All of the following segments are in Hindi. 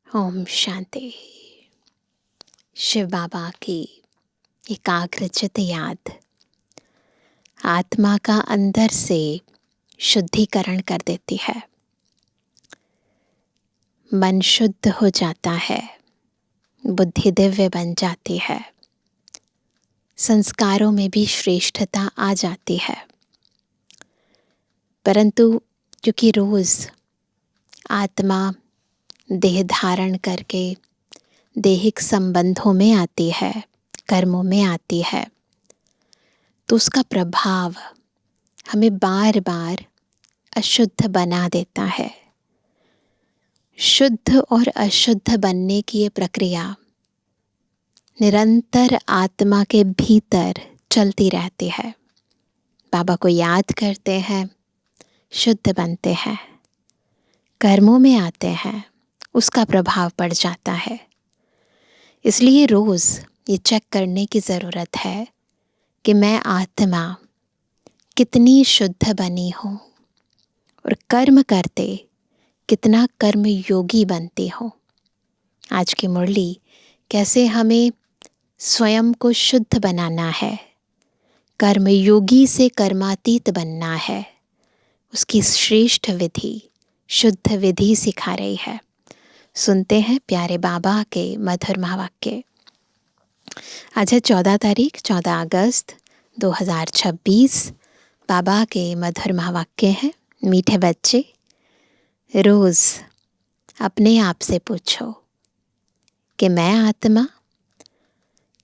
ओम शांति। शिव बाबा की एकाग्रचित याद आत्मा का अंदर से शुद्धिकरण कर देती है। मन शुद्ध हो जाता है, बुद्धि दिव्य बन जाती है, संस्कारों में भी श्रेष्ठता आ जाती है। परंतु क्योंकि रोज आत्मा देह धारण करके दैहिक संबंधों में आती है, कर्मों में आती है, तो उसका प्रभाव हमें बार बार अशुद्ध बना देता है। शुद्ध और अशुद्ध बनने की ये प्रक्रिया निरंतर आत्मा के भीतर चलती रहती है। बाबा को याद करते हैं, शुद्ध बनते हैं, कर्मों में आते हैं, उसका प्रभाव पड़ जाता है। इसलिए रोज ये चेक करने की ज़रूरत है कि मैं आत्मा कितनी शुद्ध बनी हूँ और कर्म करते कितना कर्म योगी बनती हूँ। आज की मुरली कैसे हमें स्वयं को शुद्ध बनाना है, कर्म योगी से कर्मातीत बनना है, उसकी श्रेष्ठ विधि, शुद्ध विधि सिखा रही है। सुनते हैं प्यारे बाबा के मधुर महावाक्य। आज है 14 तारीख, 14 अगस्त 2026। बाबा के मधुर महावाक्य हैं। मीठे बच्चे, रोज अपने आप से पूछो कि मैं आत्मा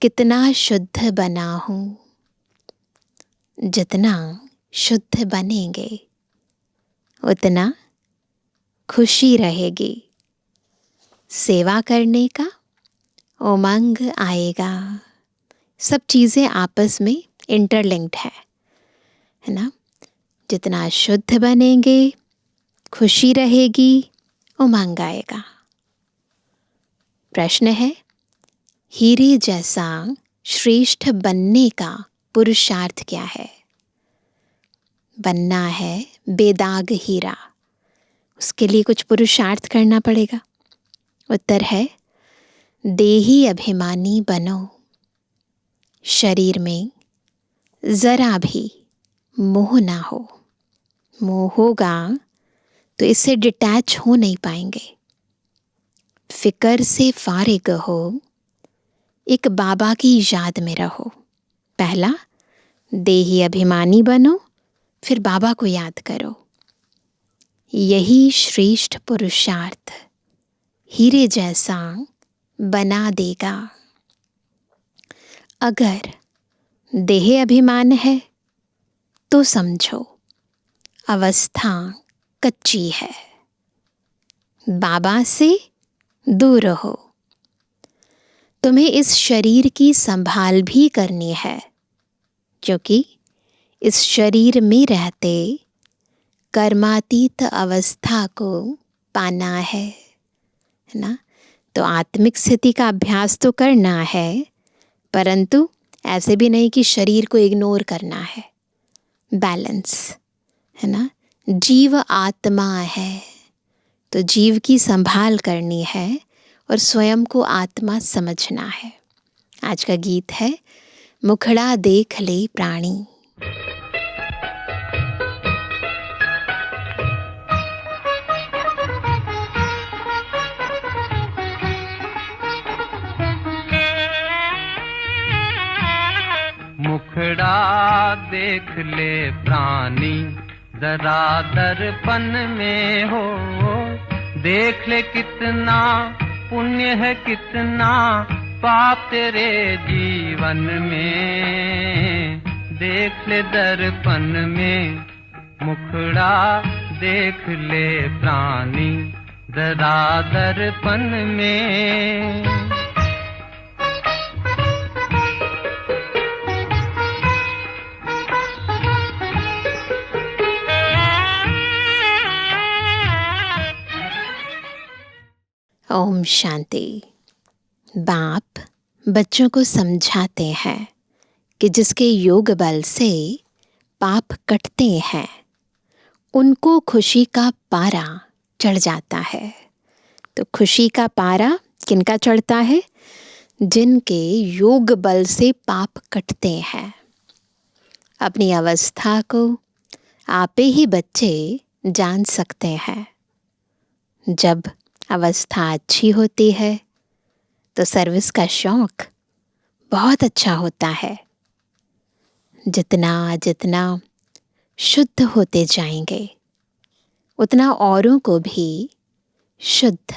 कितना शुद्ध बना हूँ। जितना शुद्ध बनेंगे उतना खुशी रहेगी, सेवा करने का उमंग आएगा। सब चीज़ें आपस में इंटरलिंक्ड है ना। जितना शुद्ध बनेंगे खुशी रहेगी, उमंग आएगा। प्रश्न है, हीरे जैसा श्रेष्ठ बनने का पुरुषार्थ क्या है? बनना है बेदाग हीरा, उसके लिए कुछ पुरुषार्थ करना पड़ेगा। उत्तर है, देही अभिमानी बनो। शरीर में जरा भी मोह ना हो। मोह होगा तो इससे डिटैच हो नहीं पाएंगे। फिक्र से फारिग हो, एक बाबा की याद में रहो। पहला देही अभिमानी बनो, फिर बाबा को याद करो। यही श्रेष्ठ पुरुषार्थ हीरे जैसा बना देगा। अगर देह अभिमान है तो समझो अवस्था कच्ची है, बाबा से दूर रहो। तुम्हें इस शरीर की संभाल भी करनी है, क्योंकि इस शरीर में रहते कर्मातीत अवस्था को पाना है ना। तो आत्मिक स्थिति का अभ्यास तो करना है, परंतु ऐसे भी नहीं कि शरीर को इग्नोर करना है। बैलेंस है ना। जीव आत्मा है तो जीव की संभाल करनी है और स्वयं को आत्मा समझना है। आज का गीत है, मुखड़ा देख ले प्राणी। मुखड़ा देख ले प्राणी, जरा दर्पण में हो। देख ले कितना पुण्य है, कितना पाप तेरे जीवन में। देख ले दर्पण में, मुखड़ा देख ले प्राणी, जरा दर्पण में। ओम शांति। बाप बच्चों को समझाते हैं कि जिसके योग बल से पाप कटते हैं उनको खुशी का पारा चढ़ जाता है। तो खुशी का पारा किनका चढ़ता है? जिनके योग बल से पाप कटते हैं। अपनी अवस्था को आपे ही बच्चे जान सकते हैं। जब अवस्था अच्छी होती है तो सर्विस का शौक बहुत अच्छा होता है। जितना जितना शुद्ध होते जाएंगे उतना औरों को भी शुद्ध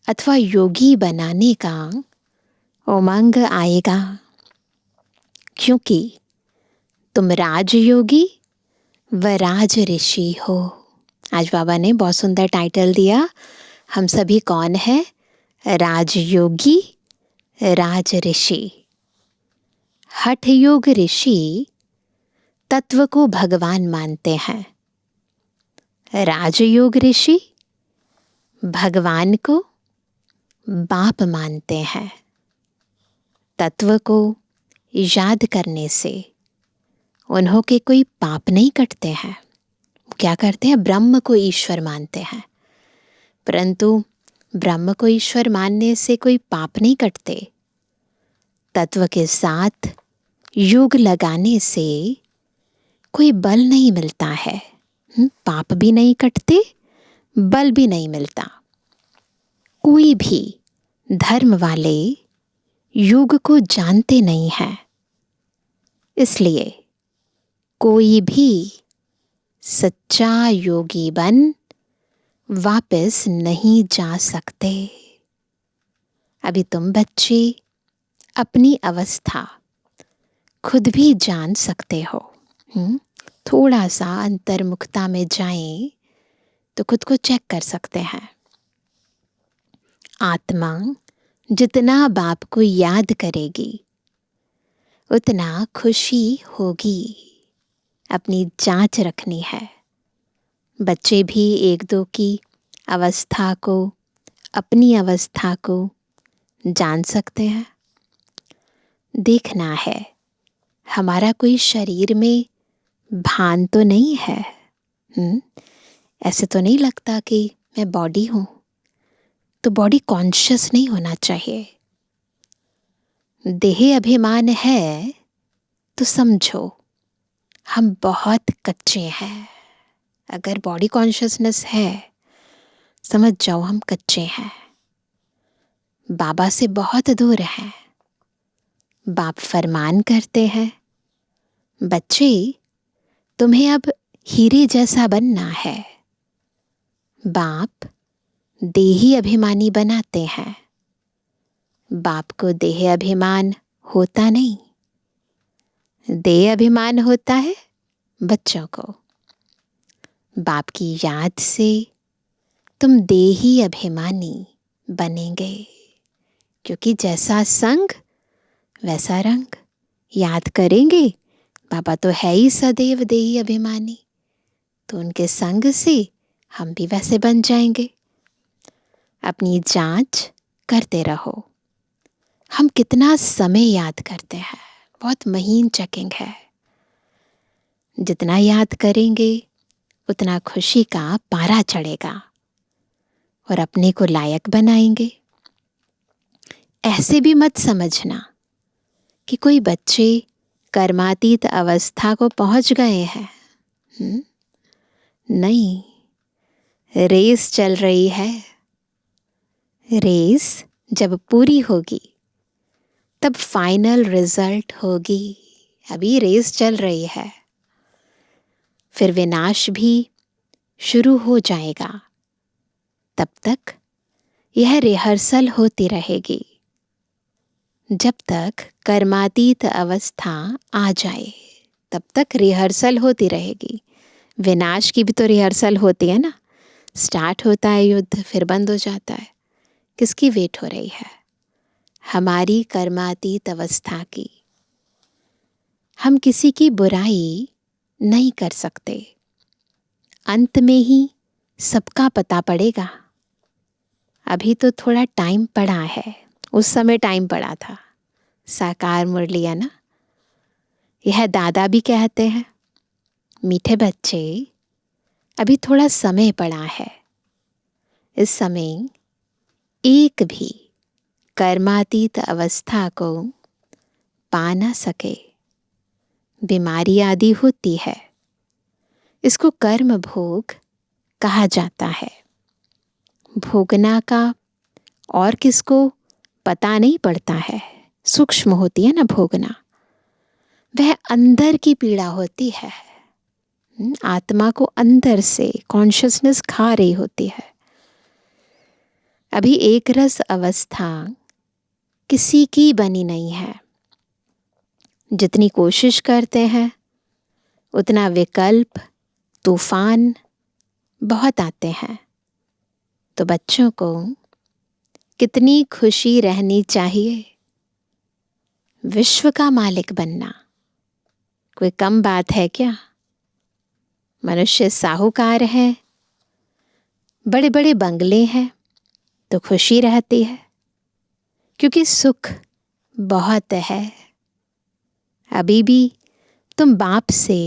अथवा योगी बनाने का उमंग आएगा, क्योंकि तुम राजयोगी व राज ऋषि हो। आज बाबा ने बहुत सुंदर टाइटल दिया, हम सभी कौन है? राजयोगी, राज ऋषि। हठ योग ऋषि तत्व को भगवान मानते हैं। राजयोग ऋषि भगवान को बाप मानते हैं। तत्व को याद करने से उन्हों के कोई पाप नहीं कटते हैं। क्या करते हैं? ब्रह्म को ईश्वर मानते हैं। परंतु ब्रह्म को ईश्वर मानने से कोई पाप नहीं कटते। तत्व के साथ योग लगाने से कोई बल नहीं मिलता है। पाप भी नहीं कटते, बल भी नहीं मिलता। कोई भी धर्म वाले योग को जानते नहीं हैं, इसलिए कोई भी सच्चा योगी बन वापस नहीं जा सकते। अभी तुम बच्चे अपनी अवस्था खुद भी जान सकते हो। थोड़ा सा अंतर्मुखता में जाएं तो खुद को चेक कर सकते हैं। आत्मा जितना बाप को याद करेगी उतना खुशी होगी। अपनी जांच रखनी है। बच्चे भी एक दो की अवस्था को, अपनी अवस्था को जान सकते हैं। देखना है हमारा कोई शरीर में भान तो नहीं है। ऐसे तो नहीं लगता कि मैं बॉडी हूँ, तो बॉडी कॉन्शियस नहीं होना चाहिए। देह अभिमान है तो समझो हम बहुत कच्चे हैं। अगर बॉडी कॉन्शियसनेस है, समझ जाओ हम कच्चे हैं, बाबा से बहुत दूर हैं। बाप फरमान करते हैं, बच्चे तुम्हें अब हीरे जैसा बनना है। बाप देही अभिमानी बनाते हैं। बाप को देह अभिमान होता नहीं, देह अभिमान होता है बच्चों को। बाप की याद से तुम देही अभिमानी बनेंगे, क्योंकि जैसा संग वैसा रंग। याद करेंगे बाबा तो है ही सदैव देही अभिमानी, तो उनके संग से हम भी वैसे बन जाएंगे। अपनी जांच करते रहो। हम कितना समय याद करते हैं, बहुत महीन चेकिंग है। जितना याद करेंगे उतना खुशी का पारा चढ़ेगा और अपने को लायक बनाएंगे। ऐसे भी मत समझना कि कोई बच्चे कर्मातीत अवस्था को पहुंच गए हैं। नहीं, रेस चल रही है। रेस जब पूरी होगी तब फाइनल रिजल्ट होगी। अभी रेस चल रही है, फिर विनाश भी शुरू हो जाएगा। तब तक यह रिहर्सल होती रहेगी, जब तक कर्मातीत अवस्था आ जाए तब तक रिहर्सल होती रहेगी। विनाश की भी तो रिहर्सल होती है ना। स्टार्ट होता है युद्ध, फिर बंद हो जाता है। किसकी वेट हो रही है? हमारी कर्मातीत अवस्था की। हम किसी की बुराई नहीं कर सकते। अंत में ही सबका पता पड़ेगा। अभी तो थोड़ा टाइम पड़ा है, उस समय टाइम पड़ा था। साकार मुरली है ना, यह दादा भी कहते हैं, मीठे बच्चे अभी थोड़ा समय पड़ा है। इस समय एक भी कर्मातीत अवस्था को पा ना सके। बीमारी आदि होती है, इसको कर्म भोग कहा जाता है। भोगना का और किसको पता नहीं पड़ता है, सूक्ष्म होती है ना भोगना, वह अंदर की पीड़ा होती है। आत्मा को अंदर से कॉन्शियसनेस खा रही होती है। अभी एक रस अवस्था किसी की बनी नहीं है। जितनी कोशिश करते हैं उतना विकल्प, तूफान बहुत आते हैं। तो बच्चों को कितनी खुशी रहनी चाहिए। विश्व का मालिक बनना कोई कम बात है क्या? मनुष्य साहूकार है, बड़े बड़े बंगले हैं तो खुशी रहती है, क्योंकि सुख बहुत है। अभी भी तुम बाप से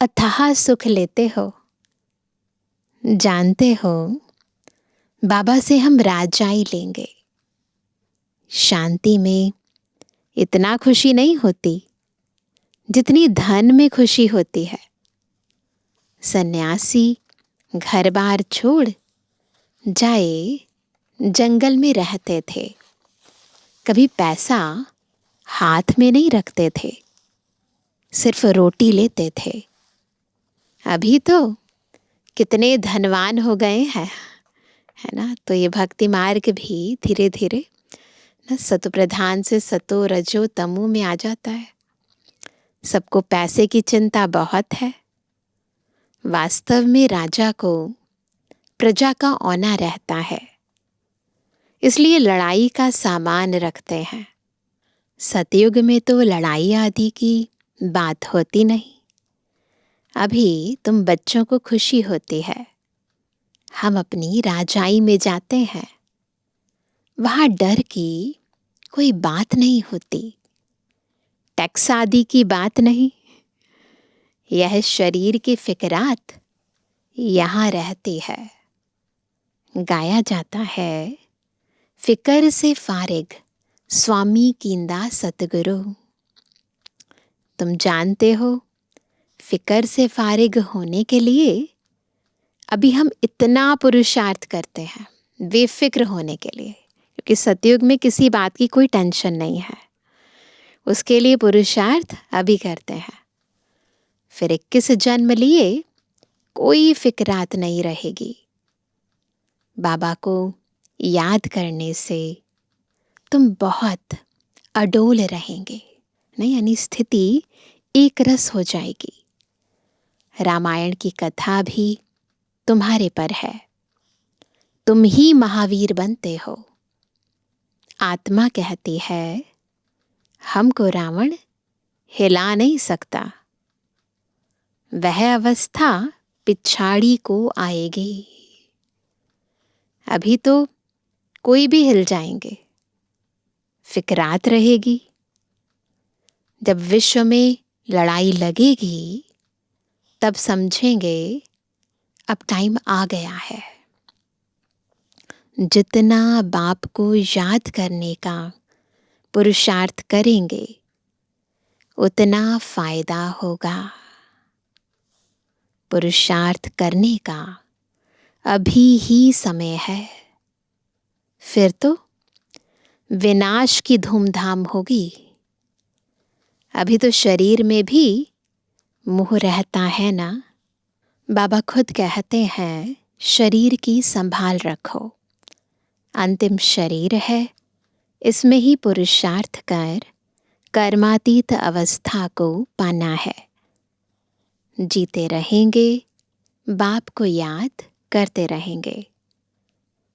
अथाह सुख लेते हो। जानते हो बाबा से हम राजाई लेंगे। शांति में इतना खुशी नहीं होती जितनी धन में खुशी होती है। सन्यासी घर बार छोड़ जाए जंगल में रहते थे, कभी पैसा हाथ में नहीं रखते थे, सिर्फ रोटी लेते थे। अभी तो कितने धनवान हो गए हैं, है ना। तो ये भक्ति मार्ग भी धीरे धीरे ना सतो प्रधान से सतो रजो तमो में आ जाता है। सबको पैसे की चिंता बहुत है। वास्तव में राजा को प्रजा का औना रहता है, इसलिए लड़ाई का सामान रखते हैं। सतयुग में तो लड़ाई आदि की बात होती नहीं। अभी तुम बच्चों को खुशी होती है, हम अपनी राजाई में जाते हैं, वहाँ डर की कोई बात नहीं होती, टैक्स आदि की बात नहीं। यह शरीर की फिक्रात यहाँ रहती है। गाया जाता है, फिकर से फारिग स्वामी कींदा सतगुरु। तुम जानते हो फिकर से फारिग होने के लिए अभी हम इतना पुरुषार्थ करते हैं बेफिक्र होने के लिए, क्योंकि सतयुग में किसी बात की कोई टेंशन नहीं है। उसके लिए पुरुषार्थ अभी करते हैं, फिर 21 जन्म लिए कोई फिक्रात नहीं रहेगी। बाबा को याद करने से तुम बहुत अडोल रहेंगे, नहीं यानी स्थिति एक रस हो जाएगी। रामायण की कथा भी तुम्हारे पर है, तुम ही महावीर बनते हो। आत्मा कहती है, हमको रावण हिला नहीं सकता। वह अवस्था पिछाड़ी को आएगी। अभी तो कोई भी हिल जाएंगे, फिक्रात रहेगी। जब विश्व में लड़ाई लगेगी तब समझेंगे अब टाइम आ गया है। जितना बाप को याद करने का पुरुषार्थ करेंगे उतना फायदा होगा। पुरुषार्थ करने का अभी ही समय है, फिर तो विनाश की धूमधाम होगी। अभी तो शरीर में भी मोह रहता है ना। बाबा खुद कहते हैं, शरीर की संभाल रखो, अंतिम शरीर है, इसमें ही पुरुषार्थ कर कर्मातीत अवस्था को पाना है। जीते रहेंगे, बाप को याद करते रहेंगे।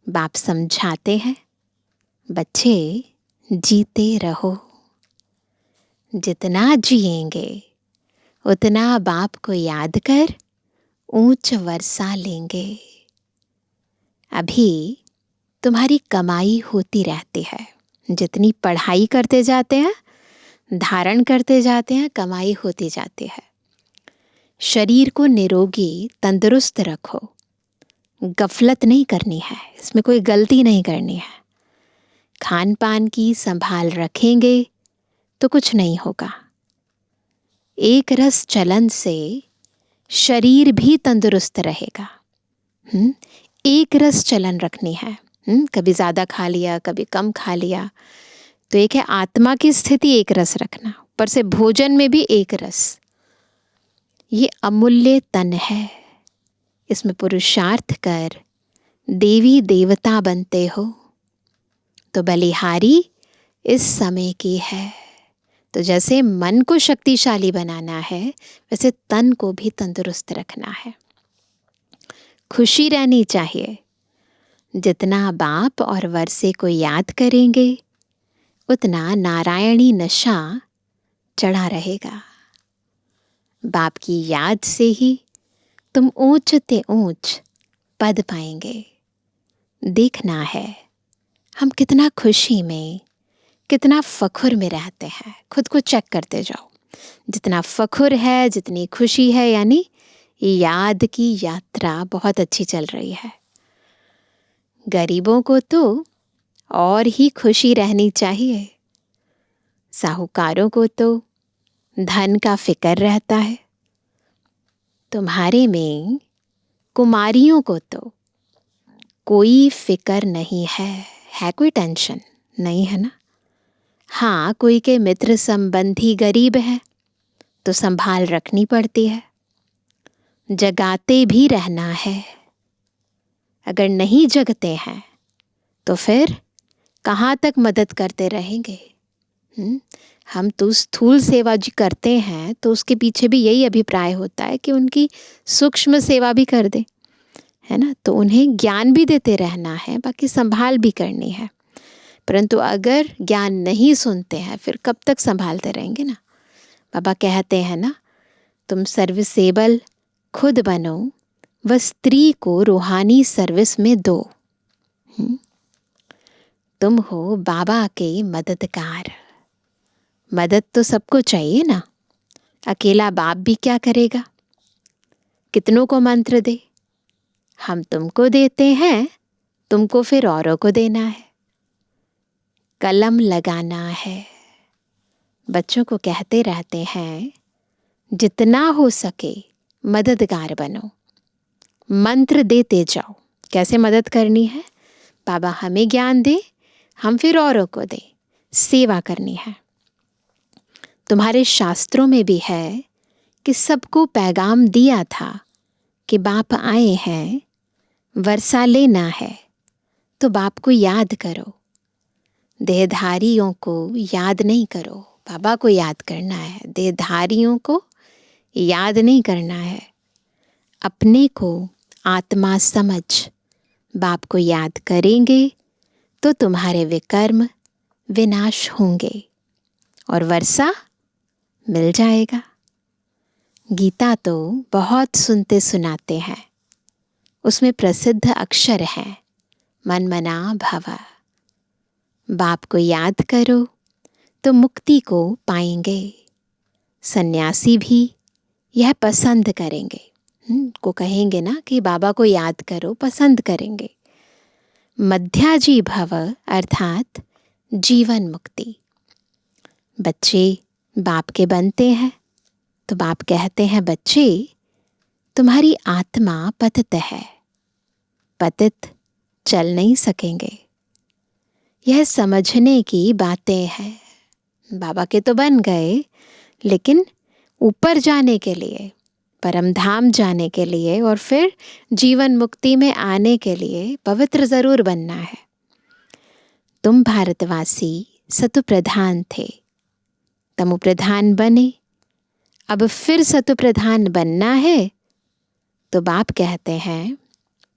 बाप समझाते हैं, बच्चे जीते रहो। जितना जिएंगे उतना बाप को याद कर ऊंच वर्षा लेंगे। अभी तुम्हारी कमाई होती रहती है, जितनी पढ़ाई करते जाते हैं, धारण करते जाते हैं, कमाई होती जाती है। शरीर को निरोगी तंदुरुस्त रखो, गफलत नहीं करनी है, इसमें कोई गलती नहीं करनी है। खान पान की संभाल रखेंगे तो कुछ नहीं होगा। एक रस चलन से शरीर भी तंदुरुस्त रहेगा। एक रस चलन रखनी है। कभी ज़्यादा खा लिया, कभी कम खा लिया, तो एक है आत्मा की स्थिति एक रस रखना, पर से भोजन में भी एक रस। ये अमूल्य तन है, इसमें पुरुषार्थ कर देवी देवता बनते हो। तो बलिहारी इस समय की है। तो जैसे मन को शक्तिशाली बनाना है, वैसे तन को भी तंदुरुस्त रखना है। खुशी रहनी चाहिए। जितना बाप और वर्षे को याद करेंगे, उतना नारायणी नशा चढ़ा रहेगा। बाप की याद से ही तुम ऊंच ते ऊंच पद पाएंगे। देखना है हम कितना खुशी में, कितना फखुर में रहते हैं। खुद को चेक करते जाओ। जितना फखुर है, जितनी खुशी है, यानी याद की यात्रा बहुत अच्छी चल रही है। गरीबों को तो और ही खुशी रहनी चाहिए। साहूकारों को तो धन का फिक्र रहता है। तुम्हारे में कुमारियों को तो कोई फिक्र नहीं है कोई टेंशन नहीं है ना। हाँ, कोई के मित्र संबंधी गरीब है तो संभाल रखनी पड़ती है। जगाते भी रहना है। अगर नहीं जगते हैं तो फिर कहाँ तक मदद करते रहेंगे। हम तो स्थूल सेवा जी करते हैं तो उसके पीछे भी यही अभिप्राय होता है कि उनकी सूक्ष्म सेवा भी कर दे, है ना। तो उन्हें ज्ञान भी देते रहना है, बाकी संभाल भी करनी है। परंतु अगर ज्ञान नहीं सुनते हैं, फिर कब तक संभालते रहेंगे ना। बाबा कहते हैं ना, तुम सर्विसेबल खुद बनो व स्त्री को रूहानी सर्विस में दो। तुम हो बाबा के मददगार। मदद तो सबको चाहिए ना। अकेला बाप भी क्या करेगा, कितनों को मंत्र दे। हम तुमको देते हैं, तुमको फिर औरों को देना है। कलम लगाना है। बच्चों को कहते रहते हैं, जितना हो सके मददगार बनो, मंत्र देते जाओ। कैसे मदद करनी है, बाबा हमें ज्ञान दे, हम फिर औरों को दे। सेवा करनी है। तुम्हारे शास्त्रों में भी है कि सबको पैगाम दिया था कि बाप आए हैं, वर्षा लेना है, तो बाप को याद करो। देहधारियों को याद नहीं करो, बाबा को याद करना है। देहधारियों को याद नहीं करना है। अपने को आत्मा समझ बाप को याद करेंगे तो तुम्हारे विकर्म विनाश होंगे और वर्षा मिल जाएगा। गीता तो बहुत सुनते सुनाते हैं। उसमें प्रसिद्ध अक्षर हैं, मन मना भव। बाप को याद करो तो मुक्ति को पाएंगे। सन्यासी भी यह पसंद करेंगे। को कहेंगे ना कि बाबा को याद करो, पसंद करेंगे। मध्याजी भव अर्थात जीवन मुक्ति। बच्चे बाप के बनते हैं तो बाप कहते हैं, बच्चे तुम्हारी आत्मा पतित है, पतित चल नहीं सकेंगे। यह समझने की बातें हैं। बाबा के तो बन गए, लेकिन ऊपर जाने के लिए, परम धाम जाने के लिए और फिर जीवन मुक्ति में आने के लिए पवित्र जरूर बनना है। तुम भारतवासी सतु प्रधान थे, तमो प्रधान बने, अब फिर सतु प्रधान बनना है तो बाप कहते हैं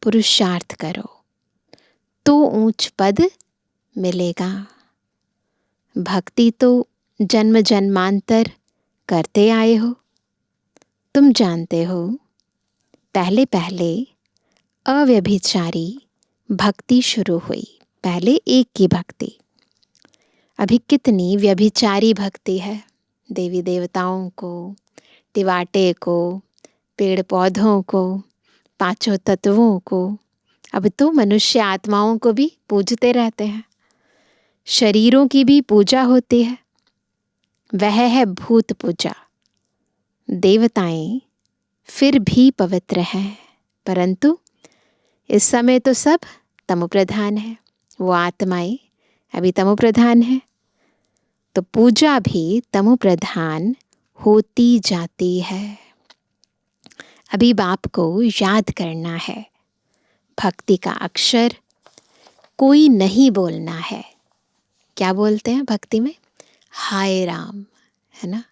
पुरुषार्थ करो तो ऊंच पद मिलेगा। भक्ति तो जन्म जन्मांतर करते आए हो। तुम जानते हो, पहले पहले अव्यभिचारी भक्ति शुरू हुई, पहले एक की भक्ति। अभी कितनी व्यभिचारी भक्ति है। देवी देवताओं को, तिवाटे को, पेड़ पौधों को, पांचों तत्वों को, अब तो मनुष्य आत्माओं को भी पूजते रहते हैं, शरीरों की भी पूजा होती है। वह है भूत पूजा। देवताएं फिर भी पवित्र हैं, परंतु इस समय तो सब तमोप्रधान है। वो आत्माएं अभी तमोप्रधान है, तो पूजा भी तमोप्रधान होती जाती है। अभी बाप को याद करना है। भक्ति का अक्षर कोई नहीं बोलना है। क्या बोलते हैं भक्ति में? हाय राम, है ना?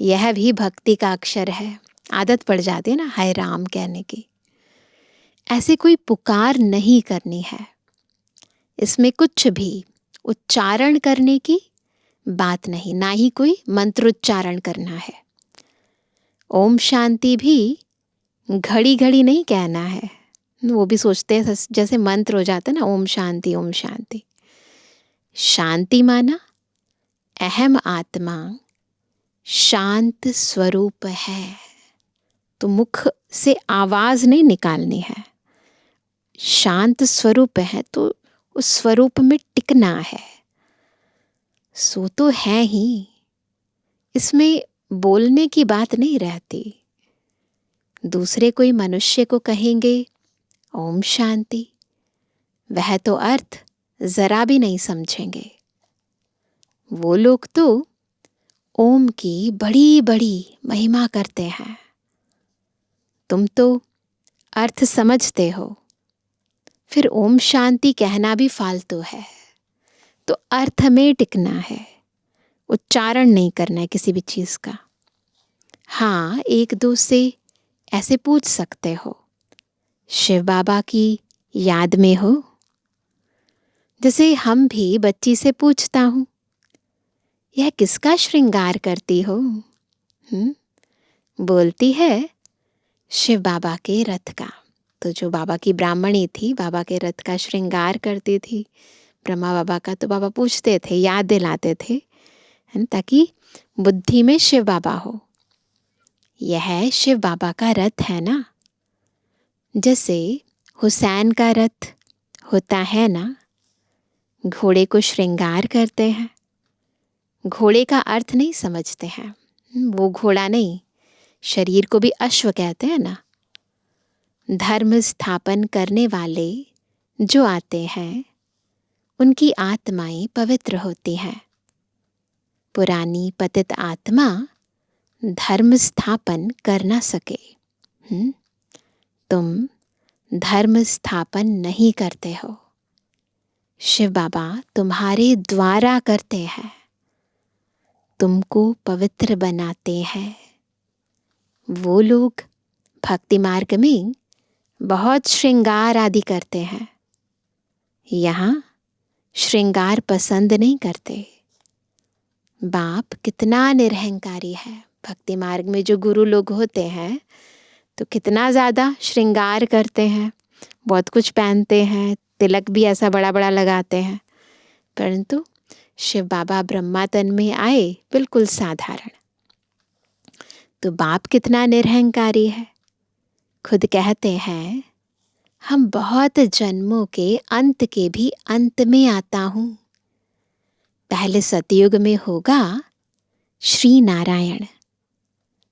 यह भी भक्ति का अक्षर है। आदत पड़ जाती है ना हाय राम कहने की। ऐसे कोई पुकार नहीं करनी है। इसमें कुछ भी उच्चारण करने की बात नहीं, ना ही कोई मंत्रोच्चारण करना है। ओम शांति भी घड़ी घड़ी नहीं कहना है। वो भी सोचते हैं जैसे मंत्र हो जाता है ना, ओम शांति ओम शांति। शांति माना अहम आत्मा शांत स्वरूप है, तो मुख से आवाज नहीं निकालनी है। शांत स्वरूप है तो उस स्वरूप में टिकना है। सो तो है ही, इसमें बोलने की बात नहीं रहती। दूसरे कोई मनुष्य को कहेंगे ओम शांति, वह तो अर्थ जरा भी नहीं समझेंगे। वो लोग तो ओम की बड़ी बड़ी महिमा करते हैं। तुम तो अर्थ समझते हो, फिर ओम शांति कहना भी फालतू है। तो अर्थ में टिकना है, उच्चारण नहीं करना है किसी भी चीज का। हाँ, एक दो से ऐसे पूछ सकते हो, शिव बाबा की याद में हो? जैसे हम भी बच्ची से पूछता हूं, यह किसका श्रृंगार करती हो? बोलती है शिव बाबा के रथ का। तो जो बाबा की ब्राह्मणी थी, बाबा के रथ का श्रृंगार करती थी। ब्रह्मा बाबा का तो बाबा पूछते थे, याद दिलाते थे, है ना, ताकि बुद्धि में शिव बाबा हो। यह शिव बाबा का रथ है ना। जैसे हुसैन का रथ होता है ना, घोड़े को श्रृंगार करते हैं। घोड़े का अर्थ नहीं समझते हैं, वो घोड़ा नहीं, शरीर को भी अश्व कहते हैं ना। धर्म स्थापन करने वाले जो आते हैं, उनकी आत्माएं पवित्र होती हैं। पुरानी पतित आत्मा धर्म स्थापन कर ना सके। तुम धर्म स्थापन नहीं करते हो, शिव बाबा तुम्हारे द्वारा करते हैं, तुमको पवित्र बनाते हैं। वो लोग भक्ति मार्ग में बहुत श्रृंगार आदि करते हैं, यहाँ श्रृंगार पसंद नहीं करते। बाप कितना निरहंकारी है। भक्ति मार्ग में जो गुरु लोग होते हैं तो कितना ज़्यादा श्रृंगार करते हैं, बहुत कुछ पहनते हैं, तिलक भी ऐसा बड़ा बड़ा लगाते हैं। परंतु शिव बाबा ब्रह्मा तन में आए बिल्कुल साधारण। तो बाप कितना निरहंकारी है। खुद कहते हैं, हम बहुत जन्मों के अंत के भी अंत में आता हूँ। पहले सतयुग में होगा श्री नारायण,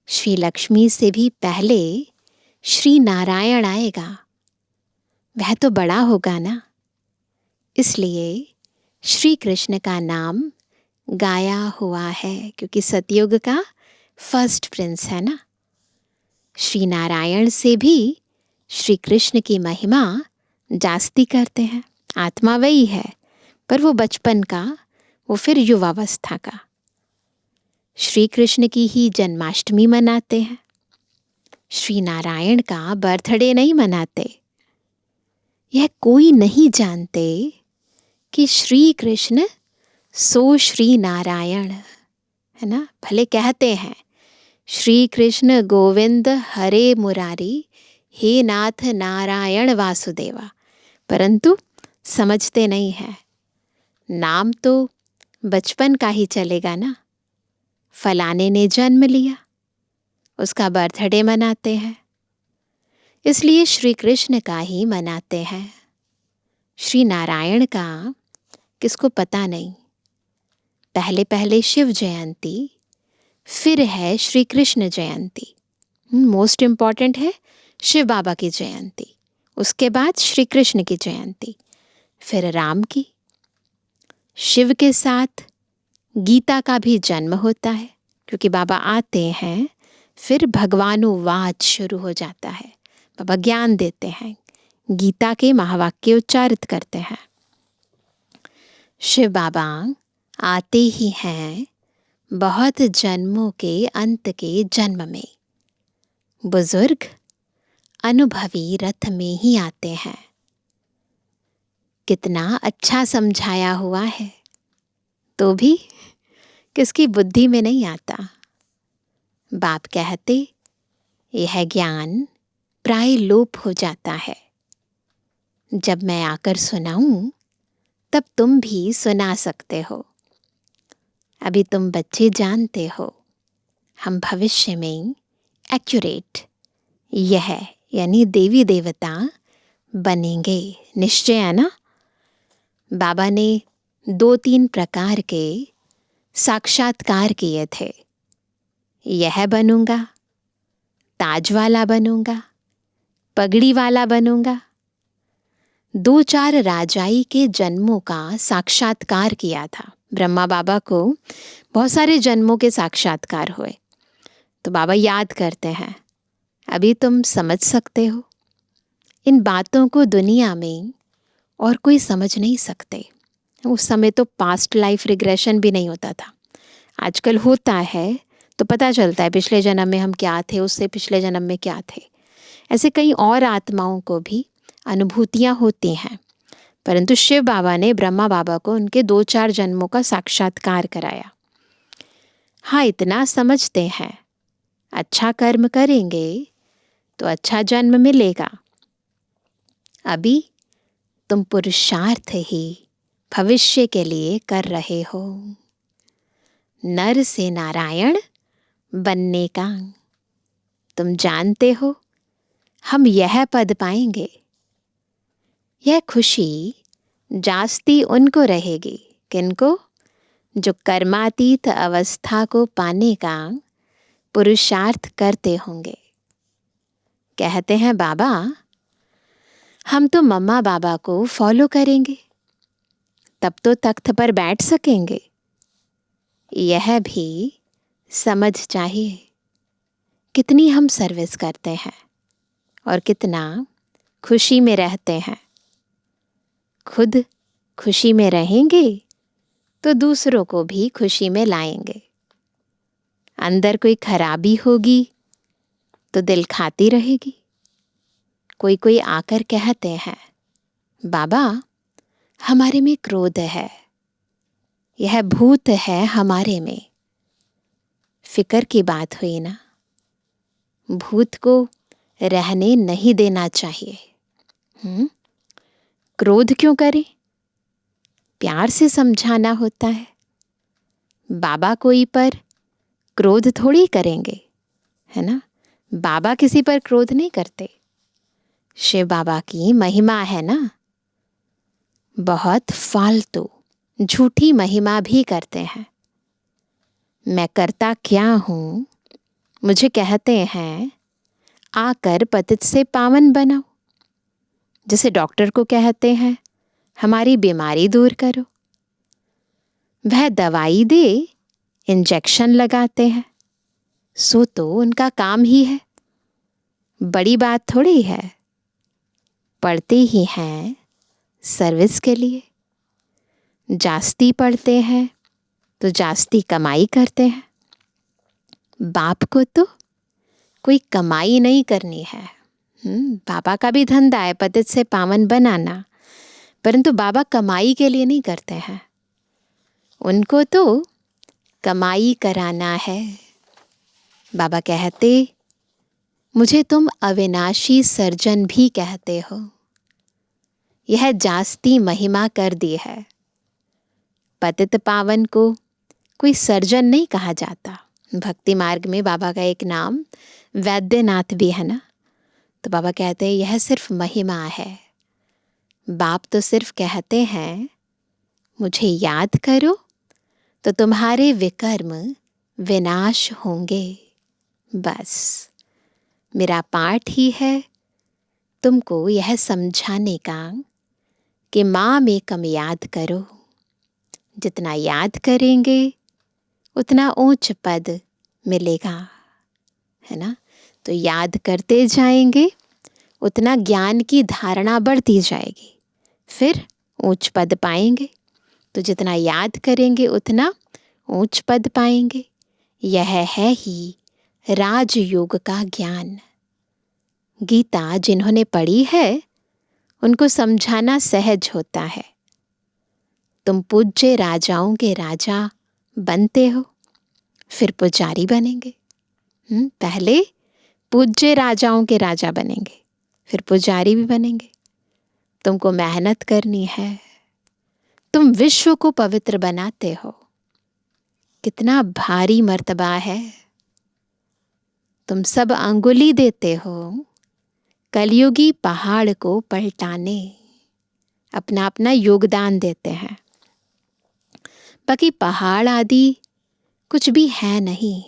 श्री लक्ष्मी से भी पहले श्री नारायण आएगा। वह तो बड़ा होगा ना, इसलिए श्री कृष्ण का नाम गाया हुआ है, क्योंकि सतयुग का फर्स्ट प्रिंस है ना। श्री नारायण से भी श्री कृष्ण की महिमा जास्ती करते हैं। आत्मा वही है, पर वो बचपन का, वो फिर युवावस्था का। श्री कृष्ण की ही जन्माष्टमी मनाते हैं, श्री नारायण का बर्थडे नहीं मनाते। यह कोई नहीं जानते कि श्री कृष्ण सो श्री नारायण, है ना। भले कहते हैं श्री कृष्ण गोविंद हरे मुरारी, हे नाथ नारायण वासुदेवा, परंतु समझते नहीं है। नाम तो बचपन का ही चलेगा ना। फलाने ने जन्म लिया, उसका बर्थडे मनाते हैं, इसलिए श्री कृष्ण का ही मनाते हैं। श्री नारायण का किसको पता नहीं। पहले पहले शिव जयंती, फिर है श्री कृष्ण जयंती। मोस्ट इम्पॉर्टेंट है शिव बाबा की जयंती, उसके बाद श्री कृष्ण की जयंती, फिर राम की। शिव के साथ गीता का भी जन्म होता है, क्योंकि बाबा आते हैं, फिर भगवानुवाच शुरू हो जाता है। बाबा ज्ञान देते हैं, गीता के महावाक्य उच्चारित करते हैं। शिव बाबा आते ही हैं बहुत जन्मों के अंत के जन्म में। बुजुर्ग अनुभवी रथ में ही आते हैं। कितना अच्छा समझाया हुआ है, तो भी किसकी बुद्धि में नहीं आता। बाप कहते यह ज्ञान प्राय लोप हो जाता है। जब मैं आकर सुनाऊं तब तुम भी सुना सकते हो। अभी तुम बच्चे जानते हो, हम भविष्य में एक्यूरेट यह यानी देवी देवता बनेंगे, निश्चय है ना। बाबा ने 2-3 प्रकार के साक्षात्कार किए थे। यह बनूंगा, ताज वाला बनूंगा, पगड़ी वाला बनूंगा। 2-4 राजाई के जन्मों का साक्षात्कार किया था। ब्रह्मा बाबा को बहुत सारे जन्मों के साक्षात्कार हुए, तो बाबा याद करते हैं, अभी तुम समझ सकते हो। इन बातों को दुनिया में और कोई समझ नहीं सकते। उस समय तो पास्ट लाइफ रिग्रेशन भी नहीं होता था। आजकल होता है तो पता चलता है पिछले जन्म में हम क्या थे, उससे पिछले जन्म में क्या थे। ऐसे कई और आत्माओं को भी अनुभूतियाँ होती हैं, परंतु शिव बाबा ने ब्रह्मा बाबा को उनके 2-4 जन्मों का साक्षात्कार कराया। हाँ, इतना समझते हैं, अच्छा कर्म करेंगे तो अच्छा जन्म मिलेगा। अभी तुम पुरुषार्थ ही भविष्य के लिए कर रहे हो। नर से नारायण बनने का तुम जानते हो, हम यह पद पाएंगे। यह खुशी जास्ती उनको रहेगी, किनको? जो कर्मातीत अवस्था को पाने का पुरुषार्थ करते होंगे। कहते हैं बाबा, हम तो मम्मा बाबा को फॉलो करेंगे, तब तो तख्त पर बैठ सकेंगे। यह भी समझ चाहिए, कितनी हम सर्विस करते हैं और कितना खुशी में रहते हैं। खुद खुशी में रहेंगे तो दूसरों को भी खुशी में लाएंगे। अंदर कोई खराबी होगी तो दिल खाती रहेगी। कोई कोई आकर कहते हैं, बाबा हमारे में क्रोध है, यह भूत है हमारे में। फिक्र की बात हुई ना, भूत को रहने नहीं देना चाहिए। क्रोध क्यों करें? प्यार से समझाना होता है। बाबा कोई पर क्रोध थोड़ी करेंगे, है ना। बाबा किसी पर क्रोध नहीं करते। शिव बाबा की महिमा है ना, बहुत फालतू झूठी महिमा भी करते हैं। मैं करता क्या हूँ, मुझे कहते हैं आकर पतित से पावन बनाओ। जैसे डॉक्टर को कहते हैं हमारी बीमारी दूर करो, वह दवाई दे, इंजेक्शन लगाते हैं, सो तो उनका काम ही है, बड़ी बात थोड़ी है। पढ़ते ही हैं सर्विस के लिए, जास्ती पढ़ते हैं तो जास्ती कमाई करते हैं। बाप को तो कोई कमाई नहीं करनी है। बाबा का भी धंधा है पतित से पावन बनाना, परंतु बाबा कमाई के लिए नहीं करते हैं। उनको तो कमाई कराना है। बाबा कहते, मुझे तुम अविनाशी सर्जन भी कहते हो, यह जास्ती महिमा कर दी है। पतित पावन को कोई सर्जन नहीं कहा जाता। भक्ति मार्ग में बाबा का एक नाम वैद्यनाथ भी है ना, तो बाबा कहते हैं यह सिर्फ महिमा है। बाप तो सिर्फ कहते हैं मुझे याद करो तो तुम्हारे विकर्म विनाश होंगे। बस मेरा पाठ ही है तुमको यह समझाने का कि माम एकम याद करो। जितना याद करेंगे उतना ऊंच पद मिलेगा, है ना। तो याद करते जाएंगे उतना ज्ञान की धारणा बढ़ती जाएगी, फिर ऊंच पद पाएंगे। तो जितना याद करेंगे उतना ऊंच पद पाएंगे। यह है ही राजयोग का ज्ञान। गीता जिन्होंने पढ़ी है उनको समझाना सहज होता है। तुम पूज्य राजाओं के राजा बनते हो, फिर पुजारी बनेंगे। पहले पूज्य राजाओं के राजा बनेंगे, फिर पुजारी भी बनेंगे। तुमको मेहनत करनी है। तुम विश्व को पवित्र बनाते हो। कितना भारी मर्तबा है। तुम सब अंगुली देते हो कलयुगी पहाड़ को पलटाने, अपना अपना योगदान देते हैं। बाकी पहाड़ आदि कुछ भी है नहीं।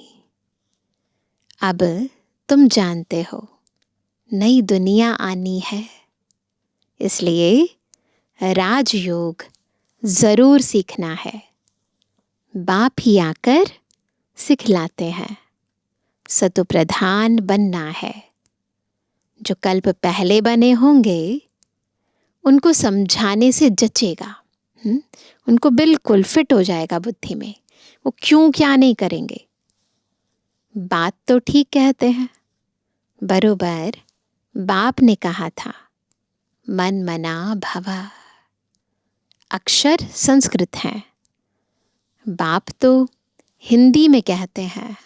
अब तुम जानते हो नई दुनिया आनी है, इसलिए राजयोग जरूर सीखना है। बाप ही आकर सिखलाते हैं। सतो प्रधान बनना है। जो कल्प पहले बने होंगे उनको समझाने से जचेगा। उनको बिल्कुल फिट हो जाएगा बुद्धि में, वो क्यों क्या नहीं करेंगे। बात तो ठीक कहते हैं। बरोबर बाप ने कहा था मन मना भवा। अक्षर संस्कृत हैं, बाप तो हिंदी में कहते हैं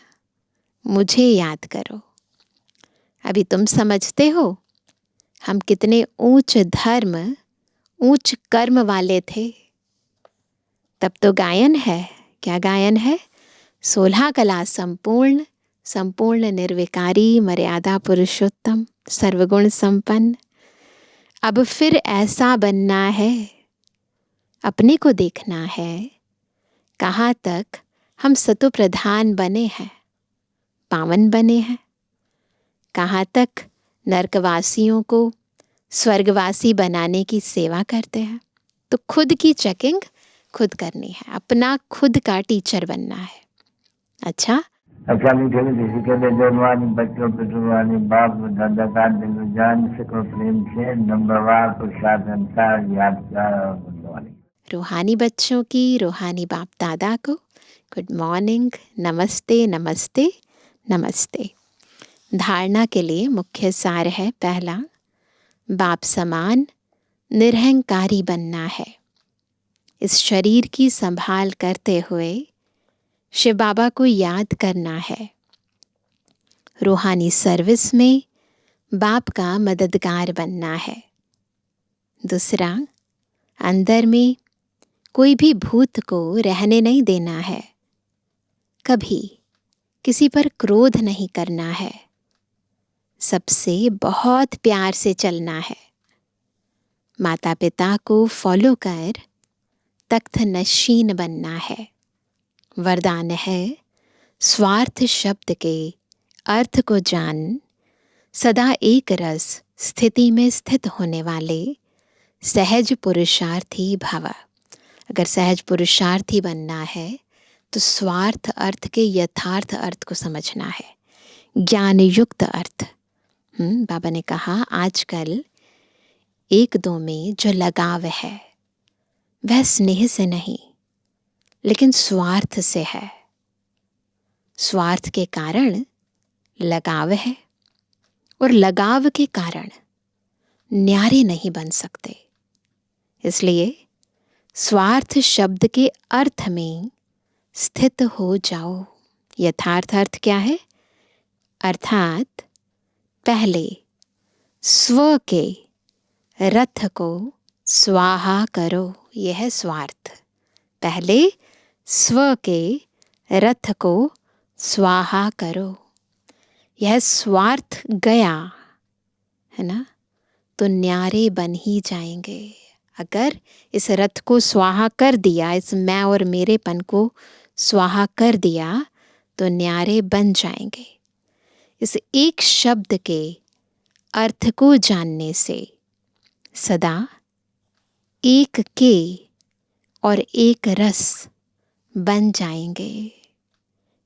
मुझे याद करो। अभी तुम समझते हो हम कितने ऊंच धर्म ऊंच कर्म वाले थे। तब तो गायन है। क्या गायन है? 16 कला संपूर्ण, संपूर्ण निर्विकारी, मर्यादा पुरुषोत्तम, सर्वगुण संपन्न। अब फिर ऐसा बनना है। अपने को देखना है कहाँ तक हम सतो प्रधान बने हैं, पावन बने हैं। कहाँ तक नरकवासियों को स्वर्गवासी बनाने की सेवा करते हैं। तो खुद की चेकिंग खुद करनी है, अपना खुद का टीचर बनना है। अच्छा मीठे किसी के लिए जवानी बच्चों पे जुबानी बाप दादा का दिल जान सको प्रेम से नंबरवार प्रसाद अनुसार यादगार और गुणवानी। रूहानी बच्चों की रूहानी बाप दादा को गुड मॉर्निंग, नमस्ते नमस्ते नमस्ते। धारणा के लिए मुख्य सार है पहला, बाप समान निरहंकारी बनना है। इस शरीर की संभाल करते हुए शिव बाबा को याद करना है। रूहानी सर्विस में बाप का मददगार बनना है। दूसरा, अंदर में कोई भी भूत को रहने नहीं देना है। कभी किसी पर क्रोध नहीं करना है। सबसे बहुत प्यार से चलना है। माता पिता को फॉलो कर तख्त नशीन बनना है। वरदान है स्वार्थ शब्द के अर्थ को जान, सदा एक रस स्थिति में स्थित होने वाले सहज पुरुषार्थी भव। अगर सहज पुरुषार्थी बनना है तो स्वार्थ अर्थ के यथार्थ अर्थ को समझना है, ज्ञान युक्त अर्थ। बाबा ने कहा आजकल एक दो में जो लगाव है वह स्नेह से नहीं लेकिन स्वार्थ से है। स्वार्थ के कारण लगाव है और लगाव के कारण न्यारे नहीं बन सकते। इसलिए स्वार्थ शब्द के अर्थ में स्थित हो जाओ। यथार्थ अर्थ क्या है? अर्थात पहले स्व के रथ को स्वाहा करो, यह है स्वार्थ। पहले स्व के रथ को स्वाहा करो। यह स्वार्थ गया है ना, तो न्यारे बन ही जाएंगे। अगर इस रथ को स्वाहा कर दिया, इस मैं और मेरेपन को स्वाहा कर दिया, तो न्यारे बन जाएंगे। इस एक शब्द के अर्थ को जानने से सदा एक के और एक रस बन जाएंगे।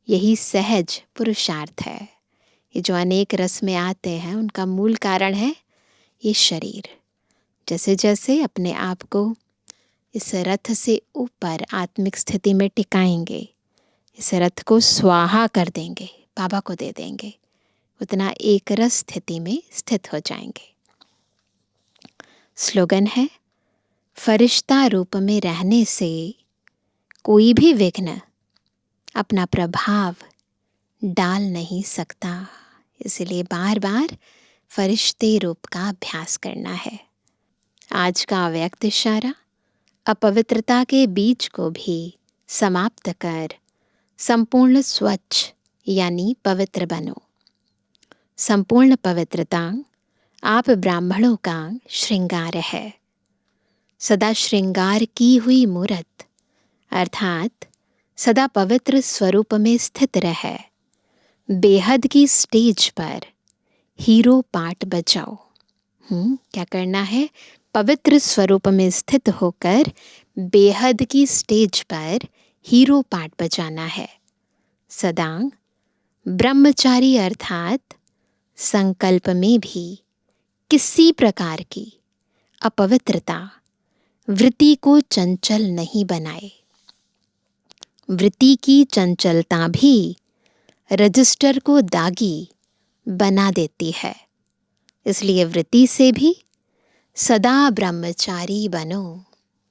यही सहज पुरुषार्थ है। ये जो अनेक रस में आते हैं उनका मूल कारण है ये शरीर। जैसे जैसे अपने आप को इस रथ से ऊपर आत्मिक स्थिति में टिकाएंगे, इस रथ को स्वाहा कर देंगे, बाबा को दे देंगे, उतना एक रस स्थिति में स्थित हो जाएंगे। स्लोगन है, फरिश्ता रूप में रहने से कोई भी विघ्न अपना प्रभाव डाल नहीं सकता। इसलिए बार बार फरिश्ते रूप का अभ्यास करना है। आज का अव्यक्त इशारा, अपवित्रता के बीज को भी समाप्त कर संपूर्ण स्वच्छ यानी पवित्र बनो। संपूर्ण पवित्रता आप ब्राह्मणों का श्रृंगार है। सदा श्रृंगार की हुई मूर्त अर्थात सदा पवित्र स्वरूप में स्थित रहे बेहद की स्टेज पर हीरो पार्ट बजाओ। क्या करना है? पवित्र स्वरूप में स्थित होकर बेहद की स्टेज पर हीरो पार्ट बजाना है। सदा ब्रह्मचारी अर्थात संकल्प में भी किसी प्रकार की अपवित्रता वृत्ति को चंचल नहीं बनाए। वृत्ति की चंचलता भी रजिस्टर को दागी बना देती है। इसलिए वृत्ति से भी सदा ब्रह्मचारी बनो।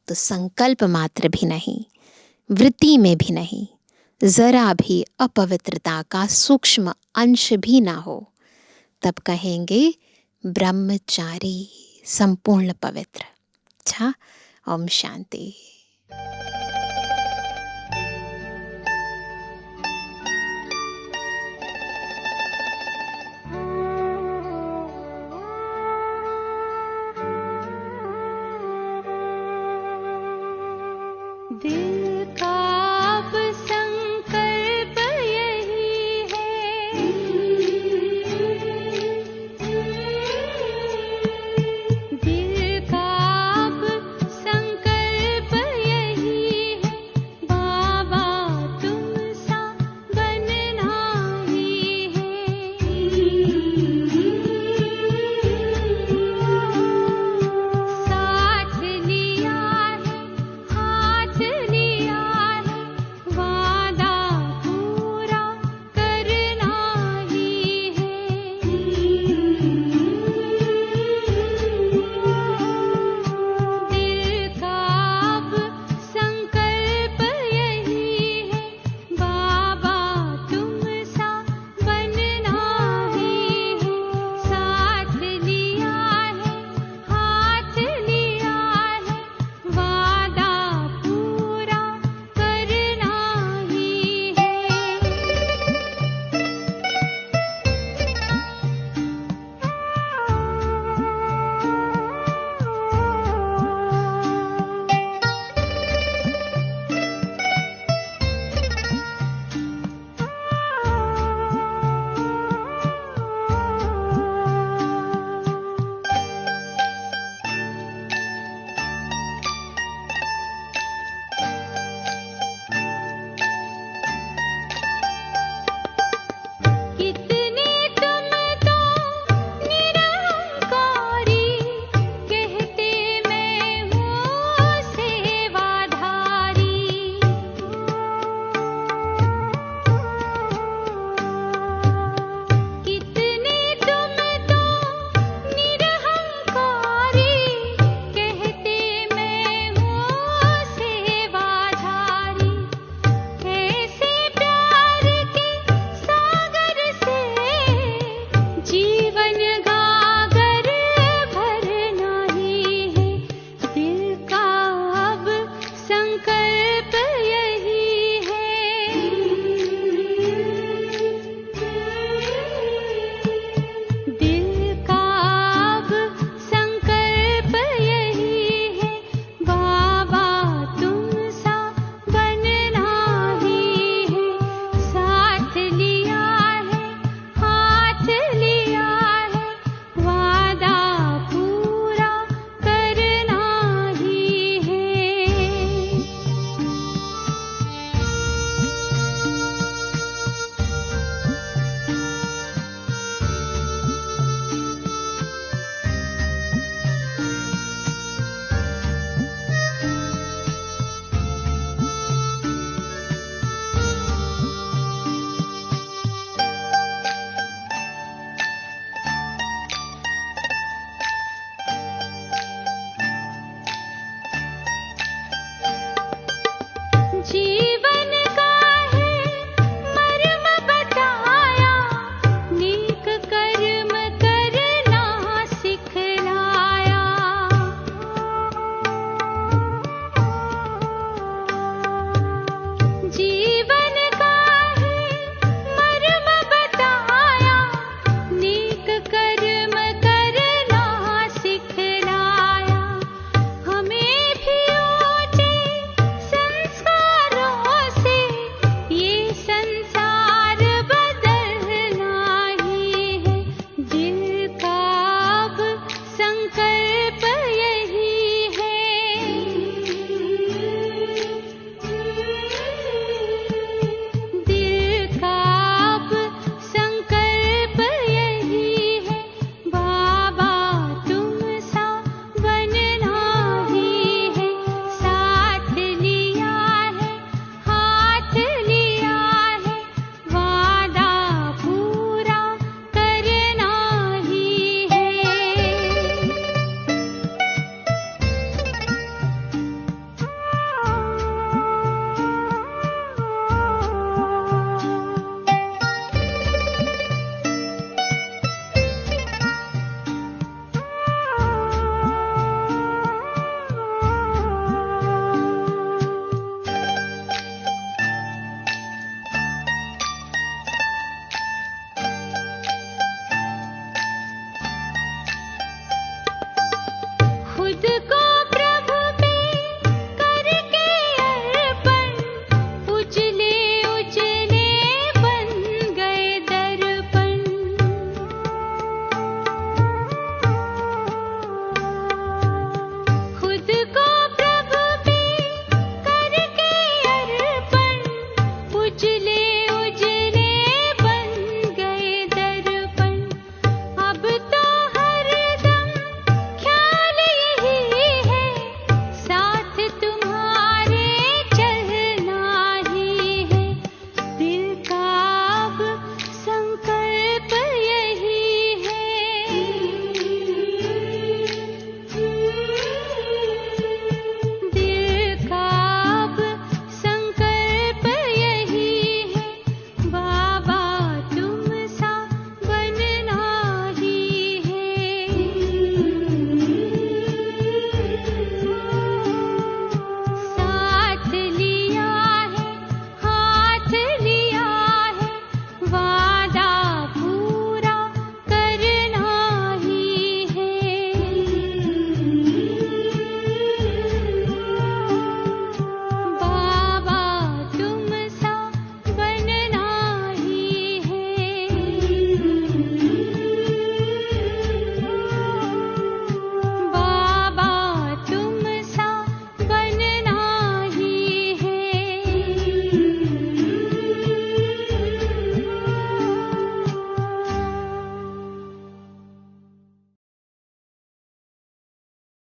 तो संकल्प मात्र भी नहीं, वृत्ति में भी नहीं, जरा भी अपवित्रता का सूक्ष्म अंश भी ना हो, तब कहेंगे ब्रह्मचारी, संपूर्ण पवित्र। अच्छा, ओम शांति। दिल का अब संकल्प यही है, दिल का अब संकल्प यही है, बाबा तुम सा बनना ही है। साथ लिया है, हाथ लिया है, वादा पूरा करना ही है। दिल का अब संकल्प यही है, बाबा तुम सा बनना ही है। साथ लिया है, हाथ लिया है, वादा पूरा करना ही है। कितने तुम तो निरहंकारी, कहते मैं हूँ सेवाधारी। कितने तुम तो निरहंकारी, कहते मैं हूँ सेवाधारी। ऐसे प्यार के सागर से जीवन गागर भरना ही है। दिल का अब संकल्प यही